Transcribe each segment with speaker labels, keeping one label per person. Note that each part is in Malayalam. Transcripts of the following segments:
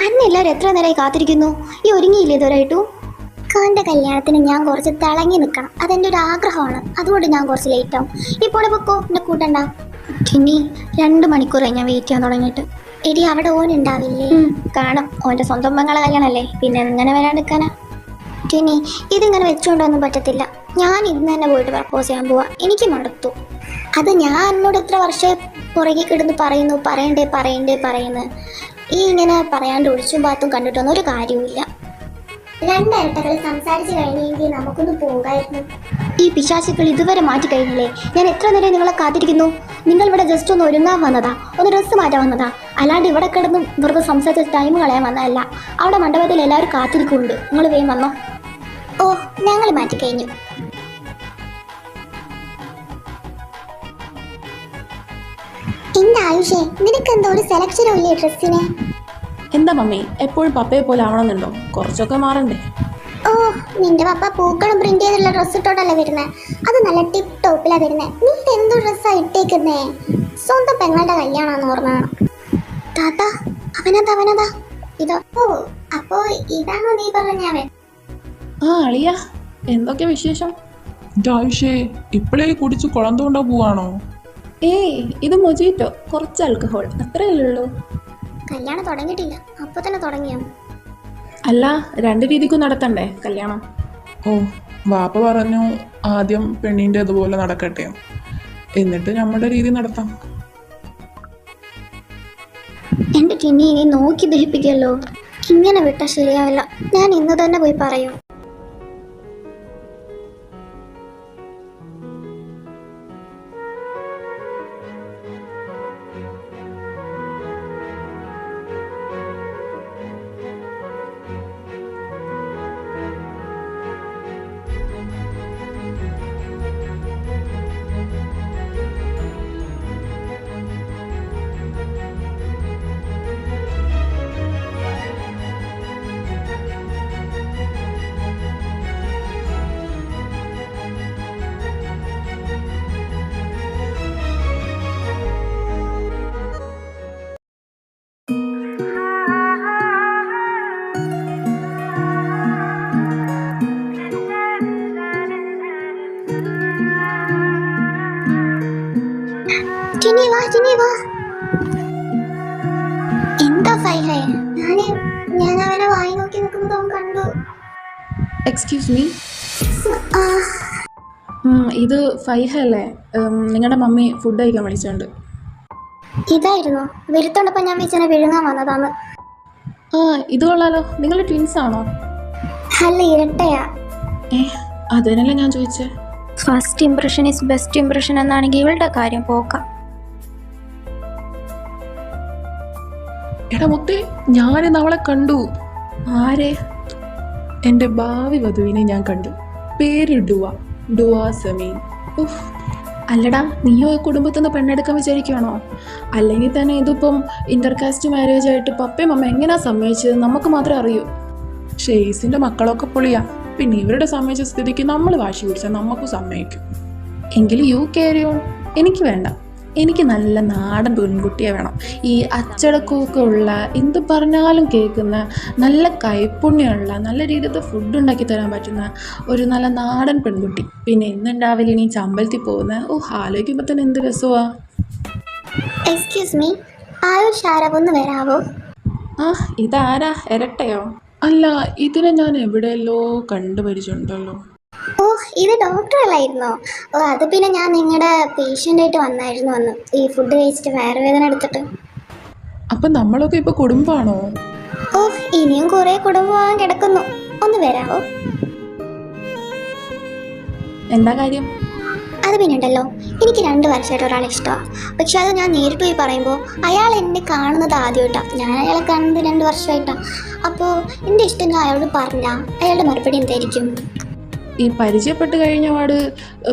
Speaker 1: അന്നെ എല്ലാവരും എത്ര നേരമായി കാത്തിരിക്കുന്നു? ഈ ഒരുങ്ങിയില്ലേ ഇതുവരായിട്ടു? ഖാന്റെ കല്യാണത്തിന് ഞാൻ കുറച്ച് തിളങ്ങി നിൽക്കണം, അതെൻ്റെ ഒരു ആഗ്രഹമാണ്. അതുകൊണ്ട് ഞാൻ കുറച്ച് ലേറ്റ് ആവും. ഇപ്പോൾ പൊക്കോ, എന്നെ കൂട്ടണ്ട. ഇനി 2 മണിക്കൂറായി ഞാൻ വെയിറ്റ് ചെയ്യാൻ തുടങ്ങിയിട്ട്. എടി, അവിടെ ഓൻ ഉണ്ടാവില്ലേ? കാണും, ഓൻ്റെ സ്വന്തം മകളെ കല്യാണമല്ലേ, പിന്നെ എങ്ങനെ വരാണ്ടിരിക്കാനാ? ടിനി, ഇതിങ്ങനെ വെച്ചുകൊണ്ടൊന്നും പറ്റത്തില്ല. ഞാൻ ഇന്ന് തന്നെ പോയിട്ട് പ്രപ്പോസ് ചെയ്യാൻ പോവാ. എനിക്ക് മടുത്തു. അത് ഞാൻ എന്നോട് എത്ര വർഷം പുറകെ കിടന്ന് പറയുന്നു. ഈ ഇങ്ങനെ പറയാണ്ട് ഒളിച്ചും പാത്തും കണ്ടിട്ടൊന്നും ഒരു കാര്യവുമില്ല. 2 ഇരട്ടകൾ സംസാരിച്ച് കഴിഞ്ഞെങ്കിൽ നമുക്കൊന്ന് പോകായിരുന്നു. ഈ പിശാചുക്കൾ ഇതുവരെ മാറ്റി കഴിഞ്ഞില്ലേ? ഞാൻ എത്ര നേരം നിങ്ങളെ കാത്തിരിക്കുന്നു. നിങ്ങൾ ഇവിടെ ജസ്റ്റ് ഒന്ന് ഒരുങ്ങാൻ വന്നതാ, ഒന്ന് ഡ്രസ്സ് മാറ്റാൻ വന്നതാ, അല്ലാണ്ട് ഇവിടെ കിടന്ന് വെറുതെ സംസാരിച്ച ടൈം കളയാൻ വന്നതല്ല. അവിടെ മണ്ഡപത്തിൽ എല്ലാവരും കാത്തിരിക്കുന്നുണ്ട്. നിങ്ങൾ വേഗം വന്നോ. ഓ, ഞങ്ങൾ മാറ്റിക്കഴിഞ്ഞു. എന്റെ ആയുഷേ, നിനക്ക് എന്തോ ഒരു സെലക്ഷനും ഇല്ലേ ഡ്രസ്സിന്?
Speaker 2: എന്താ മമ്മി, എപ്പോഴും പപ്പയെ പോലെ ആവണമെന്നുണ്ടോ? കുറച്ചൊക്കെ മാറണ്ടേ?
Speaker 1: ഓ, നിന്റെ പപ്പ പൂക്കളും പ്രിന്റ് ചെയ്തുള്ള ഡ്രസ്സ് ഇട്ടോട്ടല്ലേ വരുന്നത്. അത് നല്ല ടിപ്പ് ടോപ്പിലാ വരുന്നത്. നീ എന്തോ ഡ്രസ്സാ ഇട്ടേക്കുന്നേ? സ്വന്തം പെങ്ങളുടെ കല്യാണാന്ന് ഓർമ്മയാണ്. താത്താ, അവനതാ ഇതോ? ഓ, അപ്പോ ഇതാണോ നീ പറഞ്ഞവൻ?
Speaker 2: ആ അളിയ, എന്തൊക്കെ വിശേഷം?
Speaker 3: ആയുഷേ, ഇപ്പോഴേ കുടിച്ച് കുളന്തുകൊണ്ടോ പോവാണോ?
Speaker 2: ഏയ്, ഇത് മൊജീറ്റോ, കുറച്ച് ആൽക്കഹോൾ, അത്രയല്ലേ ഉള്ളൂ.
Speaker 1: കല്യാണം തുടങ്ങിയിട്ടില്ല, അപ്പൊ തന്നെ തുടങ്ങിയോ?
Speaker 2: അല്ല, 2 രീതിക്കും നടത്തണ്ടേ കല്യാണം?
Speaker 3: ഓ, വാപ്പ പറഞ്ഞു ആദ്യം പെണ്ണിൻ്റെ അതുപോലെ നടക്കട്ടെ, എന്നിട്ട് നമ്മുടെ രീതി നടത്താം.
Speaker 1: എന്റെ ടിനി, ഇനി നോക്കി ദഹിപ്പിക്കല്ലോ. ഇങ്ങനെ വിട്ടാൽ ശരിയാവില്ല. ഞാൻ ഇന്ന് തന്നെ പോയി പറയും. ടിനി വാ. എന്താ ഫൈഹേ? ഞാൻ അവനെ വായി നോക്കി നിൽക്കുന്നത് അവൻ കണ്ടു.
Speaker 2: എക്സ്ക്യൂസ് മീ, ഇത് ഫൈഹ അല്ലേ? നിങ്ങളുടെ മമ്മി ഫുഡ് കഴിക്കാൻ വിളിച്ചിട്ടുണ്ട്.
Speaker 1: ഇതായിരുന്നു വരുത്തോണ്ടപ്പോ ഞാൻ വെച്ചാൽ വിഴുങ്ങാൻ വന്നതാന്ന്.
Speaker 2: ആ, ഇത് കൊള്ളാലോ. നിങ്ങൾ ട്വിൻസ് ആണോ?
Speaker 1: അല്ല, ഇരട്ടയാ.
Speaker 2: അതിനല്ലേ ഞാൻ ചോദിച്ചേ.
Speaker 1: First impression is best impression എന്നാണെങ്കിൽ ഇവളുടെ കാര്യം പോക്കാം.
Speaker 3: എടാ മുത്തേ, ഞാനിന്ന് അവളെ കണ്ടു.
Speaker 2: ആരെ?
Speaker 3: എൻ്റെ ഭാവി വധുവിനെ ഞാൻ കണ്ടു. പേര് ഡുവ സമീൻ.
Speaker 2: അല്ലടാ, നീയോ കുടുംബത്തിൽ നിന്ന് പെണ്ണെടുക്കാൻ വിചാരിക്കുകയാണോ? അല്ലെങ്കിൽ തന്നെ ഇതിപ്പം ഇന്റർകാസ്റ്റ് മാരേജ് ആയിട്ട് പപ്പയും അമ്മ എങ്ങനെയാ സമ്മതിച്ചത് നമുക്ക് മാത്രമേ അറിയൂ.
Speaker 3: ഷെയ്സിൻ്റെ മക്കളൊക്കെ പൊളിയാ. പിന്നെ ഇവരുടെ സമ്മതിച്ച സ്ഥിതിക്ക് നമ്മൾ വാശി പിടിച്ചാൽ നമുക്കും സമ്മതിക്കും.
Speaker 2: എങ്കിലും യു കെയർ ഓൺ. എനിക്ക് വേണ്ട. എനിക്ക് നല്ല നാടൻ പെൺകുട്ടിയെ വേണം. ഈ അച്ചടക്കമൊക്കെ ഉള്ള, എന്ത് പറഞ്ഞാലും കേൾക്കുന്ന, നല്ല കൈപ്പുണ്യമുള്ള, നല്ല രീതിയിൽ ഫുഡ് ഉണ്ടാക്കി തരാൻ പറ്റുന്ന ഒരു നല്ല നാടൻ പെൺകുട്ടി. പിന്നെ ഇന്നുണ്ടാവില്ല ഇനി ചമ്പലത്തിൽ പോകുന്ന. ആലോചിക്കുമ്പോൾ തന്നെ എന്ത് രസമാ.
Speaker 1: എക്സ്ക്യൂസ് മീ, ആയുഷ് ആരവൊന്ന് വരാവോ?
Speaker 2: ഇതാരാ? ഇരട്ടയോ?
Speaker 3: അല്ല, ഇതിനെ ഞാൻ എവിടെയല്ലോ കണ്ടുപരിചയമുണ്ടല്ലോ.
Speaker 1: ഓ, ഇത് ഡോക്ടർ അല്ലായിരുന്നോ? ഓ, അത് പിന്നെ ഞാൻ നിങ്ങളുടെ പേഷ്യൻ്റായിട്ട് വന്നായിരുന്നു അന്ന്, ഈ ഫുഡ് കഴിച്ചിട്ട് വയറുവേദന എടുത്തിട്ട്.
Speaker 3: അപ്പം നമ്മളൊക്കെ ഇപ്പോൾ കുടുംബമാണോ?
Speaker 1: ഓ, ഇനിയും കുറേ കുടുംബമാകാൻ കിടക്കുന്നു. ഒന്ന് വരാവോ?
Speaker 2: എന്താ കാര്യം?
Speaker 1: അത് പിന്നെ ഉണ്ടല്ലോ, എനിക്ക് 2 വർഷമായിട്ട് ഒരാളെ ഇഷ്ടമാണ്. പക്ഷെ അത് ഞാൻ നേരിട്ട് പോയി പറയുമ്പോൾ അയാൾ എന്നെ കാണുന്നത് ആദ്യമായിട്ടാണ്. ഞാൻ അയാളെ കാണുന്നത് 2 വർഷമായിട്ടാണ്. അപ്പോൾ എൻ്റെ ഇഷ്ടം ഞാൻ അയാളോട് പറഞ്ഞാൽ അയാളുടെ മറുപടി എന്തായിരിക്കും?
Speaker 2: ഈ പരിചയപ്പെട്ട് കഴിഞ്ഞ പാട്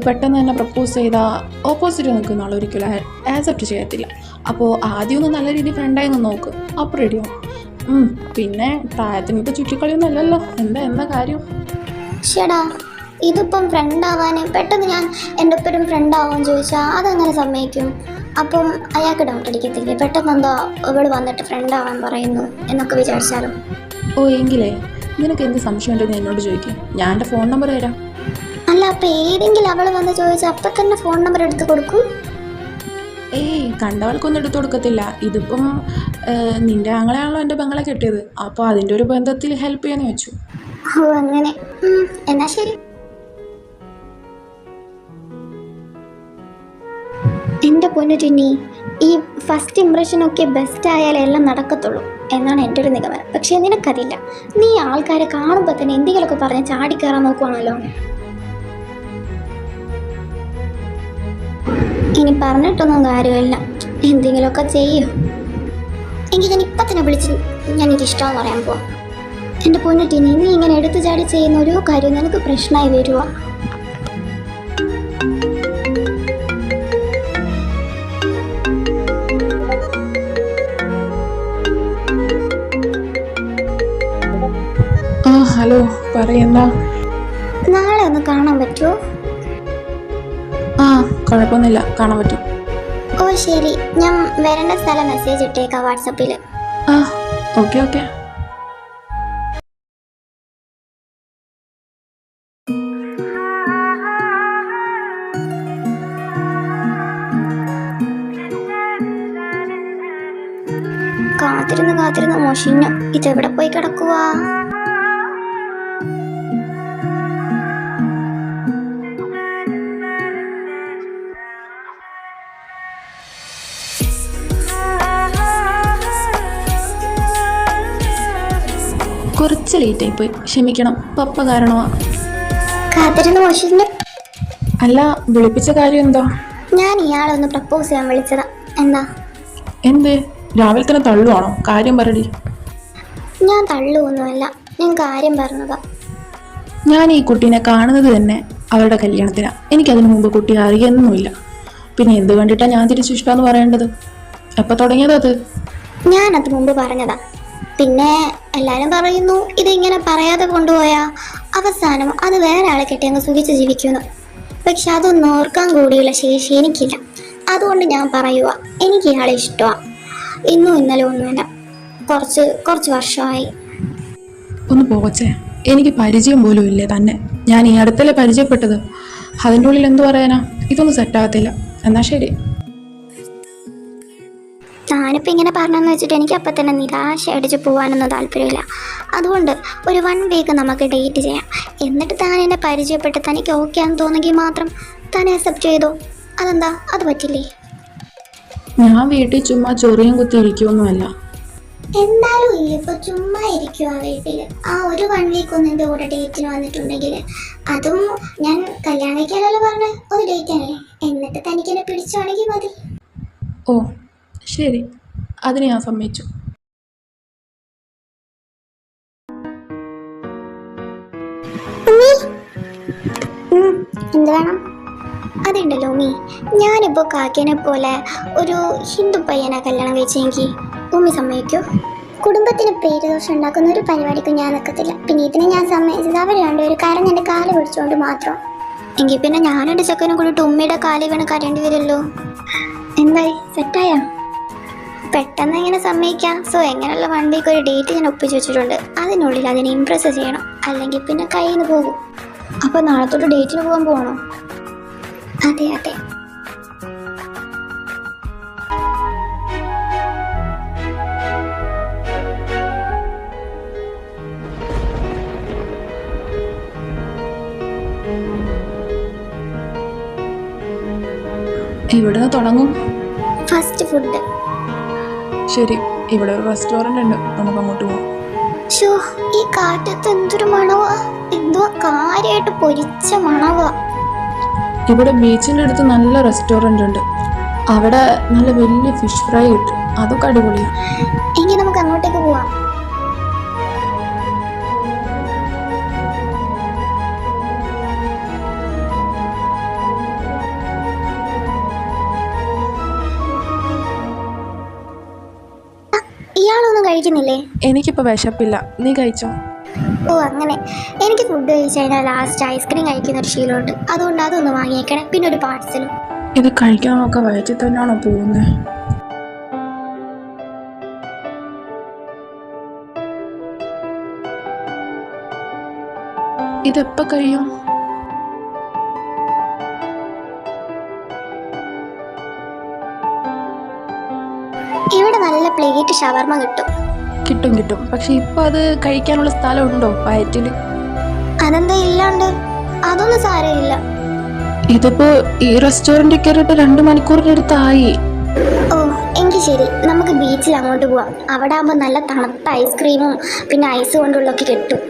Speaker 2: പെട്ടെന്ന് തന്നെ പ്രപ്പോസ് ചെയ്താൽ ഓപ്പോസിറ്റ് നിൽക്കുന്ന ആൾ ഒരിക്കലും ആക്സെപ്റ്റ് ചെയ്യത്തില്ല. അപ്പോൾ ആദ്യം ഒന്ന് നല്ല രീതിയിൽ ഫ്രണ്ടായി ഒന്ന് നോക്ക്, അപ്പോൾ റെഡിയാവും. പിന്നെ പ്രായത്തിനൊക്കെ ചുറ്റിക്കളിയൊന്നും അല്ലല്ലോ. എന്താ കാര്യം?
Speaker 1: ചേടാ, ഇതിപ്പം ഫ്രണ്ടാവാൻ പെട്ടെന്ന് ഞാൻ എൻ്റെ ഒപ്പം ഫ്രണ്ടാവാൻ ചോദിച്ചാൽ അതെങ്ങനെ സമ്മതിക്കും? അപ്പം അയാൾക്ക് ഡൗട്ട് അടിക്കത്തില്ലേ, പെട്ടെന്ന് എന്താ അവൾ വന്നിട്ട് ഫ്രണ്ട് ആവാൻ പറയുന്നു എന്നൊക്കെ വിചാരിച്ചാലും.
Speaker 2: ഓ എങ്കിലേ നിനക്ക് എന്ത് സംശയം ഉണ്ടെന്ന് എന്നോട് ചോദിക്കും, ഞാൻ എൻ്റെ ഫോൺ നമ്പർ തരാം.
Speaker 1: അല്ല അപ്പം ഏതെങ്കിലും അവൾ വന്ന് ചോദിച്ചാൽ അപ്പം തന്നെ ഫോൺ നമ്പർ എടുത്ത് കൊടുക്കും?
Speaker 2: ഏയ് കണ്ടവൾക്കൊന്നും എടുത്തു കൊടുക്കത്തില്ല. ഇതിപ്പം നിൻ്റെ ആങ്ങളെയാണല്ലോ എൻ്റെ പെങ്ങളെ കെട്ടിയത്, അപ്പോൾ അതിൻ്റെ ഒരു ബന്ധത്തിൽ ഹെൽപ്പ് ചെയ്യാന്ന് വെച്ചു.
Speaker 1: ഓ അങ്ങനെ. എന്നാ ശരി. എൻ്റെ പൊന്നു ടിന്നി, ഈ ഫസ്റ്റ് ഇംപ്രഷനൊക്കെ ബെസ്റ്റ് ആയാലേ എല്ലാം നടക്കത്തുള്ളൂ എന്നാണ് എൻ്റെ ഒരു നിഗമനം. പക്ഷേ നിനക്കറിയില്ല, നീ ആൾക്കാരെ കാണുമ്പോൾ തന്നെ എന്തെങ്കിലുമൊക്കെ പറഞ്ഞ് ചാടിക്കയറാൻ നോക്കുവാണല്ലോ. ഇനി പറഞ്ഞിട്ടൊന്നും കാര്യമില്ല, എന്തെങ്കിലുമൊക്കെ ചെയ്യും. എങ്കിൽ ഞാൻ ഇപ്പം തന്നെ വിളിച്ച് ഞാൻ എനിക്കിഷ്ടമെന്ന് പറയാൻ പോവാം. എൻ്റെ പൊന്നു ടിന്നി, നീ ഇങ്ങനെ എടുത്തു ചാടി ചെയ്യുന്ന ഓരോ കാര്യം നിനക്ക് പ്രശ്നമായി വരുവാ.
Speaker 3: ആ ഹലോ, പറയുന്ന.
Speaker 1: നാളെ ഒന്ന് കാണാൻ പറ്റുമോ?
Speaker 2: ആ കുഴപ്പമൊന്നുമില്ല, കാണാൻ പറ്റും.
Speaker 1: ഓ ശരി, ഞാൻ വരേണ്ട സ്ഥലം മെസ്സേജ് ഇട്ടേക്കാം വാട്സപ്പിൽ.
Speaker 2: ആ ഓക്കെ ഓക്കെ.
Speaker 1: കാത്തിരുന്ന് മോഷിഞ്ഞു. ഇതെവിടെ പോയി കിടക്കുവാ?
Speaker 2: കുറച്ച് ലേറ്റായി പോയി, ക്ഷമിക്കണം, പപ്പ കാരണമാ.
Speaker 1: കാത്തിരുന്ന് മോഷിഞ്ഞു.
Speaker 2: അല്ല, വിളിപ്പിച്ച കാര്യം എന്താ?
Speaker 1: ഞാൻ ഇയാളൊന്ന് പ്രപ്പോസ് ചെയ്യാൻ വിളിച്ചതാ. എന്താ?
Speaker 2: എന്ത് രാവിലെ തന്നെ തള്ളുവാണോ? കാര്യം പറടി.
Speaker 1: ഞാൻ തള്ളുവൊന്നുമല്ല, ഞാൻ കാര്യം പറഞ്ഞതാ.
Speaker 2: ഞാൻ ഈ കുട്ടീനെ കാണുന്നത് തന്നെ അവരുടെ കല്യാണത്തിനാണ്. എനിക്കതിനു മുമ്പ് കുട്ടി അറിയുന്നുമില്ല. പിന്നെ എന്ത് കണ്ടിട്ടാണ് ഞാൻ തിരിച്ചു ഇഷ്ടമെന്ന് പറയേണ്ടത്? എപ്പോൾ തുടങ്ങിയതത്?
Speaker 1: ഞാനത് മുമ്പ് പറഞ്ഞതാ. പിന്നെ എല്ലാവരും പറയുന്നു ഇതിങ്ങനെ പറയാതെ കൊണ്ടുപോയാൽ അവസാനം അത് വേറെ ആളെ കെട്ടി അങ്ങ് സുഖിച്ച് ജീവിക്കുന്നു. പക്ഷെ അതൊന്നും ഓർക്കാൻ കൂടിയുള്ള ശേഷി എനിക്കില്ല. അതുകൊണ്ട് ഞാൻ പറയുക, എനിക്ക് ഇയാളെ ഇഷ്ടമാണ്. ഇന്നും ഇന്നലെ ഒന്നുമില്ല, കുറച്ച് വർഷമായി.
Speaker 2: ഒന്ന് പോവച്ചേ, എനിക്ക് പരിചയം പോലും ഇല്ലേ തന്നെ. ഞാൻ ഈ അടുത്തല്ലേ പരിചയപ്പെട്ടത്. അതിൻ്റെ ഉള്ളിൽ എന്തു പറയാനാ? ഇതൊന്നും സെറ്റാകത്തില്ല. എന്നാ ശരി.
Speaker 1: ഞാനിപ്പോൾ ഇങ്ങനെ പറഞ്ഞെന്ന് വെച്ചിട്ട് എനിക്ക് അപ്പം തന്നെ നിരാശ അടിച്ച് പോകാനൊന്നും താല്പര്യമില്ല. അതുകൊണ്ട് ഒരു 1 വീക്ക് നമുക്ക് ഡേറ്റ് ചെയ്യാം. എന്നിട്ട് താൻ എന്നെ പരിചയപ്പെട്ട് തനിക്ക് ഓക്കെ ആണെന്ന് തോന്നുമെങ്കിൽ മാത്രം താൻ അക്സെപ്റ്റ് ചെയ്തോ. അതെന്താ, അത് പറ്റില്ലേ?
Speaker 2: ഞാൻ വീട്ടിൽ ചുമ്മാ ചൊറിയും കുത്തി ഇരിക്കുമൊന്നുമല്ല.
Speaker 1: എന്തായാലും ഇല്ല, ഇപ്പൊ ചുമ്മാ ഇരിക്കുവാ വീട്ടിൽ. ആ ഒരു 1 വീക്ക് ഒന്ന് എൻ്റെ കൂടെ ഡേറ്റിന് വന്നിട്ടുണ്ടെങ്കിൽ, അതും ഞാൻ കല്യാണം കഴിക്കാനല്ലോ പറഞ്ഞ ഒരു ഡേറ്റ് ആണല്ലേ, എന്നിട്ട് തനിക്ക് എന്നെ പിടിച്ചാണെങ്കിൽ മതി.
Speaker 2: ഓ ശരി, അതിന് ഞാൻ സമ്മതിച്ചു.
Speaker 1: എന്ത് വേണം? അതുണ്ടല്ലോ ഉമ്മി, ഞാനിപ്പോൾ കാക്കേനെ പോലെ ഒരു ഹിന്ദു പയ്യനെ കല്യാണം കഴിച്ചെങ്കിൽ ഉമ്മി സമ്മതിക്കോ? കുടുംബത്തിന് പേര് ദോഷം ഉണ്ടാക്കുന്ന ഒരു പരിപാടിക്കും ഞാൻ നിൽക്കത്തില്ല. പിന്നെ ഇതിനെ ഞാൻ സമ്മതിച്ചത് അവർ രണ്ടുപേരും കരഞ്ഞെൻ്റെ കാല് പിടിച്ചുകൊണ്ട് മാത്രം. എങ്കിൽ പിന്നെ ഞാനെൻ്റെ ചെക്കനും കൂടിയിട്ട് ഉമ്മയുടെ കാല് വീണ് കരയേണ്ടി വരുമല്ലോ. എന്തായി, സെറ്റായാ? പെട്ടെന്ന് എങ്ങനെ സമ്മതിക്കാം? സോ എങ്ങനെയുള്ള 1 വീക്ക് ഒരു ഡേറ്റ് ഞാൻ ഒപ്പിച്ച് വെച്ചിട്ടുണ്ട്. അതിനുള്ളിൽ അതിനെ ഇംപ്രസ് ചെയ്യണം, അല്ലെങ്കിൽ പിന്നെ കയ്യിൽ നിന്ന് പോകും. അപ്പോൾ നാളെ തൊട്ട് ഡേറ്റിന് പോകാൻ പോകണോ? അതെ അതെ.
Speaker 2: എവിടെ തുടങ്ങും?
Speaker 1: First food.
Speaker 2: ശരി, ഇവിടെ ഒരു റെസ്റ്റോറൻ്റ് ഉണ്ട്, നമുക്ക് അങ്ങോട്ട് പോകാം.
Speaker 1: ഷോ, ഈ കാറ്റത്ത് എന്തൊരു മണവാ! എന്തോ കാര്യമായിട്ട് പൊരിച്ച മണവാ.
Speaker 2: ഇവിടെ ബീച്ചിൻ്റെ അടുത്ത് നല്ല റെസ്റ്റോറൻ്റ് ഉണ്ട്. അവിടെ നല്ല വലിയ ഫിഷ് ഫ്രൈ കിട്ടും, അതൊക്കെ അടിപൊളിയാണ്.
Speaker 1: എങ്കിൽ നമുക്ക് അങ്ങോട്ടേക്ക് പോവാം. ഇയാളൊന്നും കഴിക്കുന്നില്ലേ?
Speaker 2: എനിക്കിപ്പോൾ വിശപ്പില്ല, നീ കഴിച്ചോ?
Speaker 1: ഓ അങ്ങനെ. എനിക്ക് ഫുഡ് കഴിച്ച് കഴിഞ്ഞാൽ ലാസ്റ്റ് ഐസ്ക്രീം കഴിക്കുന്ന ഒരു ശീലമുണ്ട്. അതുകൊണ്ട് അതൊന്ന് വാങ്ങിയേക്കണേ, പിന്നെ ഒരു പാഴ്സലും.
Speaker 2: ഇത് കഴിക്കാനൊക്കെ വയറ്റിൽ തന്നെയാണോ പോകുന്നത്? ഇതെപ്പോൾ കഴിയും?
Speaker 1: ഇവിടെ നല്ല പ്ലേറ്റ് ഷവർമ കിട്ടും.
Speaker 2: കിട്ടും. പക്ഷെ ഇപ്പം അത് കഴിക്കാനുള്ള സ്ഥലമുണ്ടോ വയറ്റിൽ?
Speaker 1: അതെന്താ ഇല്ലാണ്ട്? അതൊന്നും സാരമില്ല.
Speaker 2: ഇതിപ്പോ ഈ റെസ്റ്റോറൻറ്റിൽ കയറിയിട്ട് 2 മണിക്കൂറിൻ്റെ അടുത്തായി.
Speaker 1: ഓ എങ്കിൽ ശരി, നമുക്ക് ബീച്ചിൽ അങ്ങോട്ട് പോവാം. അവിടെ ആകുമ്പോൾ നല്ല തണുത്ത ഐസ്ക്രീമും പിന്നെ ഐസ് കൊണ്ടുള്ളൊക്കെ കിട്ടും.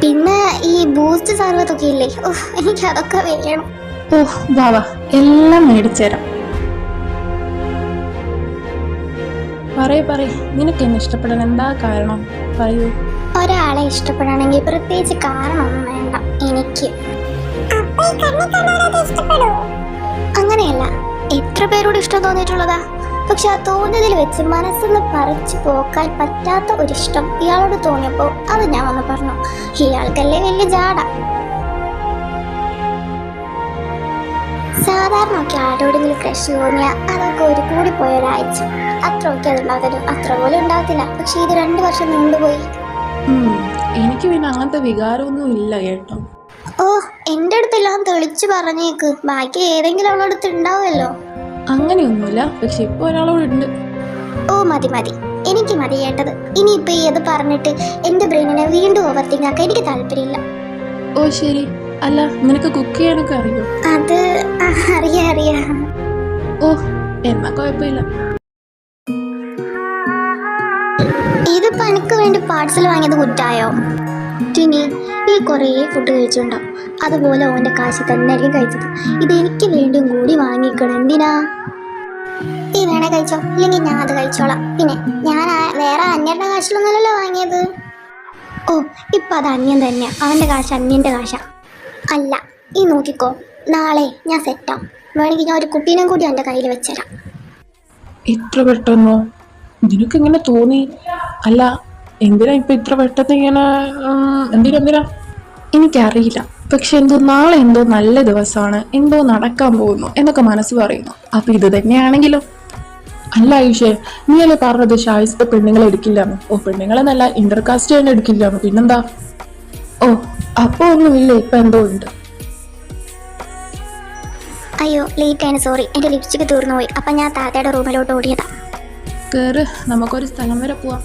Speaker 1: പിന്നെ ഈ ബൂസ്റ്റ് സർവത്തൊക്കെ ഇല്ലേ, ഓ എനിക്ക് അതൊക്കെ വേണം.
Speaker 2: ഓ വാ എല്ലാം മേടിച്ചുതരാം. പറയ് നിനക്ക് എന്നെ ഇഷ്ടപ്പെടാൻ എന്താ കാരണം? പറയൂ.
Speaker 1: ഒരാളെ ഇഷ്ടപ്പെടണമെങ്കിൽ പ്രത്യേകിച്ച് കാരണമൊന്നും വേണ്ട. എനിക്ക് അങ്ങനെയല്ല, എത്ര പേരോട് ഇഷ്ടം തോന്നിയിട്ടുള്ളതാ. പക്ഷെ ആ തോന്നിയതിൽ വെച്ച് മനസ്സിന്ന് പറിച്ചു പോക്കാൻ പറ്റാത്ത ഒരിഷ്ടം ഇയാളോട് തോന്നിയപ്പോൾ അത് ഞാൻ വന്ന് പറഞ്ഞു. ഇയാൾക്കല്ലേ വലിയ ജാട. സാധാരണ ഒക്കെ ആരോടെങ്കിലും ക്രഷ് തോന്നിയാൽ അതൊക്കെ ഒരു കൂടി പോയ ഒരാഴ്ച അത്രയൊക്കെ അതുണ്ടാകരുത്, അത്ര പോലും ഉണ്ടാകത്തില്ല. പക്ഷെ ഇത് 2 വർഷം നീണ്ടുപോയി.
Speaker 2: എനിക്ക് പിന്നെ അങ്ങനത്തെ വികാരമൊന്നും ഇല്ല കേട്ടോ.
Speaker 1: ഓ എൻ്റെ അടുത്തെല്ലാം തെളിച്ചു പറഞ്ഞേക്ക്, ബാക്കി ഏതെങ്കിലും അവളടുത്ത് ഉണ്ടാവുമല്ലോ.
Speaker 2: അങ്ങനെയൊന്നുമില്ല, പക്ഷെ ഇപ്പൊ ഒരാളോടുണ്ട്.
Speaker 1: ഓ മതി, എനിക്ക് മതി കേട്ടത്. ഇനിയിപ്പോ ഇത് പറഞ്ഞിട്ട് എൻ്റെ ബ്രെയിനിനെ വീണ്ടും ഓവർത്തിങ് ആക്കാൻ എനിക്ക് താല്പര്യമില്ല.
Speaker 2: ഓ ശരി. അല്ല, നിനക്ക് കുക്ക് ചെയ്യാനൊക്കെ അറിയോ?
Speaker 1: അത് അറിയാം.
Speaker 2: ഓ എന്നാ കുഴപ്പമില്ല.
Speaker 1: ഇതിപ്പോ എനിക്ക് വേണ്ടി പാർസൽ വാങ്ങിയത് കുറ്റായോ? ടിനി, ഈ കുറേ ഫുഡ് കഴിച്ചുണ്ടാവും. അതുപോലെ ഓൻ്റെ കാശ് തന്നെയായിരിക്കും കഴിച്ചത്. ഇതെനിക്ക് വേണ്ടിയും കൂടി വാങ്ങിക്കണം. എന്തിനാ? നീ വേണേ കഴിച്ചോ, ഇല്ലെങ്കിൽ ഞാൻ അത് കഴിച്ചോളാം. പിന്നെ ഞാൻ വേറെ അന്യരുടെ കാശിലൊന്നുമല്ലല്ലോ വാങ്ങിയത്. ഓ ഇപ്പൊ അത് അന്യൻ തന്നെയാ. അവൻ്റെ കാശ് അന്യൻ്റെ കാശാ. അല്ല, ഈ നോക്കിക്കോ, നാളെ ഞാൻ സെറ്റാവും. വേണമെങ്കിൽ ഞാൻ ഒരു കുട്ടീനെ കൂടി എൻ്റെ കയ്യിൽ വെച്ചുതരാം.
Speaker 2: ഇത്ര പെട്ടെന്നോ? നിനക്ക് ഇങ്ങനെ തോന്നി? അല്ല, എന്തിനാ ഇപ്പൊ ഇത്ര പെട്ടെന്ന് ഇങ്ങനെ? എന്തിനാ? എനിക്കറിയില്ല. പക്ഷെ നാളെ എന്തോ നല്ല ദിവസമാണ്, എന്തോ നടക്കാൻ പോകുന്നു എന്നൊക്കെ മനസ്സ് പറയുന്നു. അപ്പൊ ഇത് തന്നെയാണെങ്കിലോ? അല്ല ആയുഷേ, നീ അല്ലേ പറഞ്ഞത് ഷായിസ്ത പെണ്ണുങ്ങളെ എടുക്കില്ലാന്ന്? ഓ പെണ്ണുങ്ങളെ നല്ല ഇന്റർകാസ്റ്റ് തന്നെ എടുക്കില്ലാന്ന്, പിന്നെന്താ? ഓ അപ്പൊ ഒന്നുമില്ല, ഇപ്പൊ എന്തോ ഉണ്ട്.
Speaker 1: അയ്യോ ലേറ്റ് ആയിരുന്നു, സോറി. എൻ്റെ ലിപ്സ്റ്റിക്ക് തീർന്നു പോയി. അപ്പം ഞാൻ താത്തയുടെ റൂമിലോട്ട് ഓടിയതാ.
Speaker 2: കേറ്, നമുക്കൊരു സ്ഥലം വരെ പോവാം.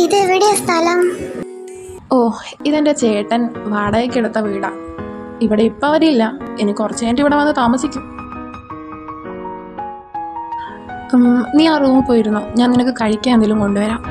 Speaker 1: ഇതെവിടെയാ സ്ഥലം?
Speaker 2: ഓ ഇതെന്റെ ചേട്ടൻ വാടകയ്ക്കെടുത്ത വീടാ. ഇവിടെ ഇപ്പൊ അവരില്ല, ഇനി കുറച്ച് കഴിഞ്ഞിട്ട് ഇവിടെ വന്ന് താമസിക്കും. നീ ആ റൂമിൽ പോയിരുന്നോ, ഞാൻ നിനക്ക് കഴിക്കാൻ എന്തെങ്കിലും കൊണ്ടുവരാം.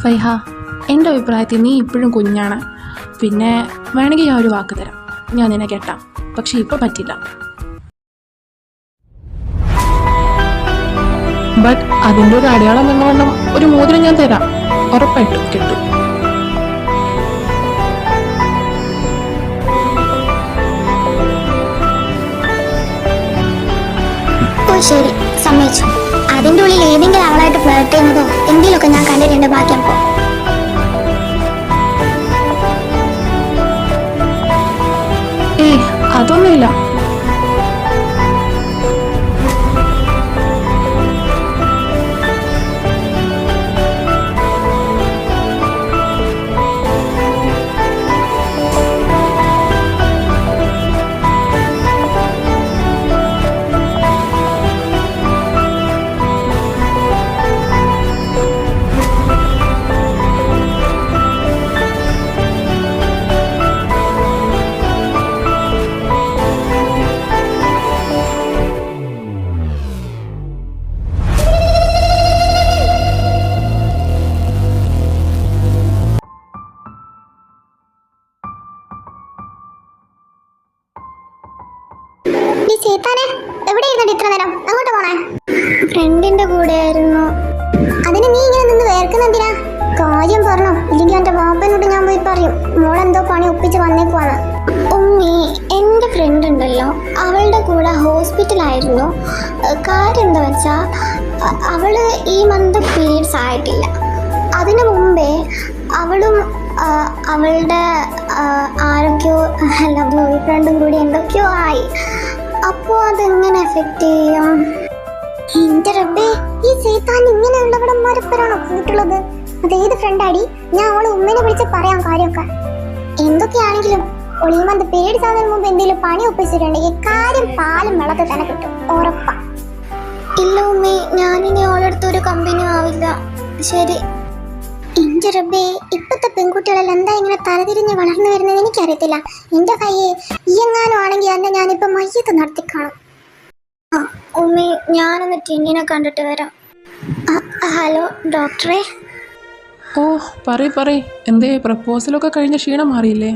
Speaker 2: ഫൈഹ, എൻ്റെ അഭിപ്രായത്തിൽ നീ ഇപ്പോഴും കുഞ്ഞാണ്. പിന്നെ വേണമെങ്കിൽ ഞാൻ ഒരു വാക്ക് തരാം, ഞാൻ നിന്നെ കെട്ടാം. പക്ഷെ ഇപ്പം പറ്റില്ല. ബട്ട് അതിൻ്റെ ഒരു അടയാളം എന്നവണ്ണം ഒരു മോതിരം ഞാൻ തരാം, ഉറപ്പായിട്ടും കെട്ടും.
Speaker 1: ഓ ശരി, സമ്മതിച്ചു. അതിൻ്റെ ഉള്ളിൽ ഏതെങ്കിലും അവളായിട്ട് ഫ്ലേർട്ട് ചെയ്യുന്നതോ എന്തെങ്കിലുമൊക്കെ ഞാൻ കണ്ടിട്ടുണ്ട്. ബാക്കിയപ്പോ
Speaker 2: ഏയ് അതൊന്നുമില്ല.
Speaker 1: ചേത്താനെ എവിടെയായിരുന്നു ഇത്ര നേരം? അങ്ങോട്ട് പോണേ. ഫ്രണ്ടിന്റെ കൂടെ ആയിരുന്നു. അതിന് നീ ഇങ്ങനെ നിന്ന് വേർക്കുന്നെന്തിനാ? കാര്യം പറഞ്ഞോ, ഇല്ലെങ്കിൽ എന്റെ വാപ്പനോട് ഞാൻ പോയി പറയും മോളെന്തോ പണി ഒപ്പിച്ച് വന്നേക്കുവാണ്. ഉമ്മി, എൻ്റെ ഫ്രണ്ട് ഉണ്ടല്ലോ, അവളുടെ കൂടെ ഹോസ്പിറ്റലായിരുന്നു. കാര്യം എന്താ വെച്ചാൽ അവള് ഈ മന്ത് പീരീഡ്സ് ആയിട്ടില്ല. അതിനു മുമ്പേ അവളും അവളുടെ ആരൊക്കെയോ അല്ല ബോയ് ഫ്രണ്ടും കൂടി എന്തൊക്കെയോ ആയി. അപ്പോൾ അതെങ്ങനെ എഫക്റ്റ് ചെയ്യും? എന്റെ റബ്ബേ, ഈ സൈത്താൻ ഇങ്ങനെയുള്ളവിടന്മാരെപ്പോഴാണോ പോയിട്ടുള്ളത്? അതേത് ഫ്രണ്ടാടി? ഞാൻ അവളെ ഉമ്മനെ വിളിച്ച് പറയാം കാര്യമൊക്കെ. എന്തൊക്കെയാണെങ്കിലും ഒളിമന്ത് പീരീഡ്സ് ആകുന്നതിന് മുമ്പ് എന്തെങ്കിലും പണി ഒപ്പിച്ചിട്ടുണ്ടെങ്കിൽ കാര്യം പാലും വെള്ളത്തിൽ തന്നെ കിട്ടും, ഉറപ്പാ. ഇല്ല ഉമ്മി, ഞാനിനി അവളടുത്ത് ഒരു കമ്പനിയും ആവില്ല. ശരി. എന്റെ റബ്ബേ, ഇപ്പത്തെ പെൺകുട്ടികളെല്ലാം എന്താ ഇങ്ങനെ തലതിരിഞ്ഞ് വളർന്നു വരുന്നത് എനിക്കറിയത്തില്ല. എന്റെ കയ്യെ എങ്ങാനും ആണെങ്കിൽ എന്നെ ഞാനിപ്പോ മയ്യത്ത് നടത്തിക്കാണും. ആ ഉമ്മി, ഞാനൊന്ന് ടിന്നിനെ കണ്ടിട്ട് വരാം. ഹലോ ഡോക്ടറെ.
Speaker 3: ഓ പറയ്, എന്തേ പ്രപ്പോസലൊക്കെ കഴിഞ്ഞ ക്ഷീണം മാറിയില്ലേ?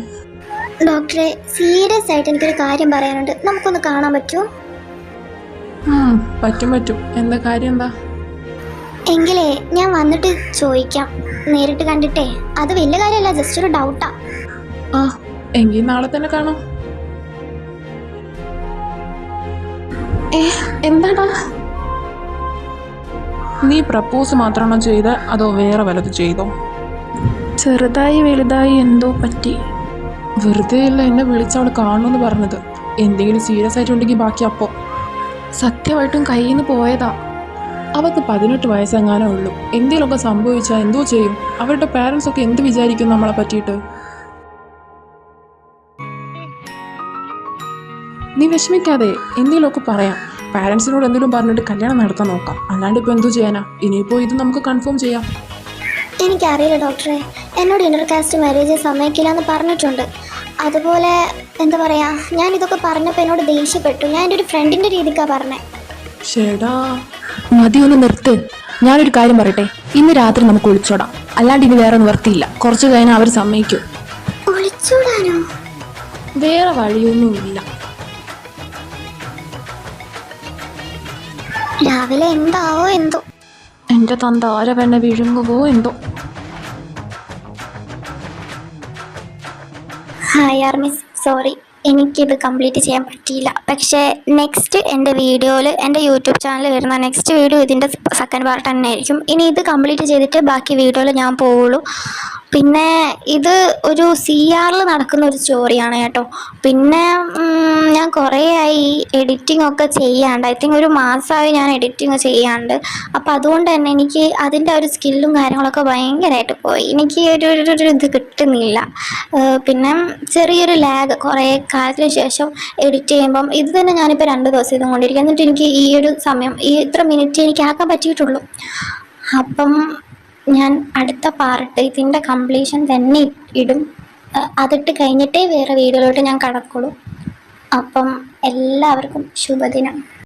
Speaker 1: ഡോക്ടറെ, സീരിയസ് ആയിട്ട് എനിക്കൊരു കാര്യം പറയാനുണ്ട്. നമുക്കൊന്ന് കാണാൻ പറ്റുമോ?
Speaker 3: പറ്റും. എന്താ കാര്യം? എന്താ?
Speaker 1: എങ്കിലേ ഞാൻ വന്നിട്ട് ചോദിക്കാം, നേരിട്ട് കണ്ടിട്ടേ. അത് വലിയ കാര്യമല്ല, ജസ്റ്റ് ഒരു ഡൗട്ടാ.
Speaker 3: ആ എങ്കിൽ നാളെ തന്നെ കാണാം.
Speaker 2: എന്താടാ?
Speaker 3: നീ പ്രപ്പോസ് മാത്രമാണോ ചെയ്ത അതോ വേറെ വല്ലതും ചെയ്തോ?
Speaker 2: ചെറുതായി വലുതായി എന്തോ പറ്റി.
Speaker 3: വെറുതെ അല്ല എന്നെ വിളിച്ചവള് കാണണമെന്ന് പറഞ്ഞത്. എന്തെങ്കിലും സീരിയസ് ആയിട്ടുണ്ടെങ്കിൽ ബാക്കി അപ്പോ.
Speaker 2: സത്യമായിട്ടും കയ്യിൽ നിന്ന് പോയതാ.
Speaker 3: അവർക്ക് 18 വയസ്സെങ്ങാനേ ഉള്ളൂ. എന്തെങ്കിലുമൊക്കെ സംഭവിച്ചാൽ എന്തോ ചെയ്യും? അവരുടെ പാരൻസ് ഒക്കെ എന്ത് വിചാരിക്കും നമ്മളെ പറ്റിയിട്ട്? നീ വിഷമിക്കാതെ, എന്തെങ്കിലുമൊക്കെ പറയാം. പാരൻസിനോട് എന്തെങ്കിലും പറഞ്ഞിട്ട് കല്യാണം നടത്താൻ നോക്കാം. അല്ലാണ്ട് ഇപ്പോൾ എന്തോ ചെയ്യാനാ? ഇനിയിപ്പോൾ ഇത് നമുക്ക് കൺഫേം ചെയ്യാം.
Speaker 1: എനിക്കറിയില്ല ഡോക്ടറെ, എന്നോട് ഇന്റർകാസ്റ്റ് മാരേജ് സമ്മതിക്കില്ല എന്ന് പറഞ്ഞിട്ടുണ്ട്. അതുപോലെ എന്താ പറയാ, ഞാൻ ഇതൊക്കെ പറഞ്ഞപ്പോൾ എന്നോട് ദേഷ്യപ്പെട്ടു. ഞാൻ എൻ്റെ ഒരു ഫ്രണ്ടിൻ്റെ രീതിക്കാണ് പറഞ്ഞത്.
Speaker 3: ഷേടാ
Speaker 2: മതി, ഒന്ന് നിർത്ത്. ഞാനൊരു കാര്യം പറയട്ടെ, ഇന്ന് രാത്രി നമുക്ക് ഒളിച്ചോടാം. അല്ലാണ്ട് ഇനി വേറെ നിവർത്തിയില്ല. കുറച്ച് കഴിഞ്ഞാൽ അവർ സമ്മതിക്കും.
Speaker 1: ഒളിച്ചോടാനോ?
Speaker 2: വേറെ വഴിയൊന്നുമില്ല.
Speaker 1: രാവിലെ എന്താവോ എന്തോ.
Speaker 2: എൻ്റെ തന്ത ആരെ പെണ്ണെ വിഴുങ്ങുവോ എന്തോ.
Speaker 1: ഹായ് ആർമിസ്, സോറി, എനിക്കിത് കംപ്ലീറ്റ് ചെയ്യാൻ പറ്റിയില്ല. പക്ഷേ നെക്സ്റ്റ് എൻ്റെ വീഡിയോയിൽ, എൻ്റെ യൂട്യൂബ് ചാനലിൽ വരുന്ന നെക്സ്റ്റ് വീഡിയോ ഇതിൻ്റെ സെക്കൻഡ് പാർട്ട് തന്നെ ആയിരിക്കും. ഇനി ഇത് കംപ്ലീറ്റ് ചെയ്തിട്ട് ബാക്കി വീഡിയോയിൽ ഞാൻ പോവുള്ളൂ. പിന്നെ ഇത് ഒരു CR നടക്കുന്ന ഒരു സ്റ്റോറിയാണ് കേട്ടോ. പിന്നെ ഞാൻ കുറേ ആയി എഡിറ്റിംഗ് ഒക്കെ ചെയ്യാണ്ട്. ഐ തിങ്ക് ഒരു മാസമായി ഞാൻ എഡിറ്റിംഗ് ചെയ്യാണ്ട്. അപ്പോൾ അതുകൊണ്ട് തന്നെ എനിക്ക് അതിൻ്റെ ഒരു സ്കില്ലും കാര്യങ്ങളൊക്കെ ഭയങ്കരമായിട്ട് പോയി. എനിക്ക് ഒരു ഇത് കിട്ടുന്നില്ല. പിന്നെ ചെറിയൊരു ലാഗ് കുറേ കാലത്തിന് ശേഷം എഡിറ്റ് ചെയ്യുമ്പം ഇത് തന്നെ ഞാനിപ്പോൾ 2 ദിവസം ഇതും കൊണ്ടിരിക്കും. എന്നിട്ട് എനിക്ക് ഈ ഒരു സമയം, ഈ ഇത്ര മിനിറ്റ് എനിക്ക് ആക്കാൻ പറ്റിയിട്ടുള്ളൂ. അപ്പം ഞാൻ അടുത്ത പാർട്ട് ഇതിൻ്റെ കംപ്ലീഷൻ തന്നെ ഇടും. അതിട്ട് കഴിഞ്ഞിട്ടേ വേറെ വീഡിയോയിലോട്ട് ഞാൻ കടക്കുള്ളൂ. അപ്പം എല്ലാവർക്കും ശുഭദിനം.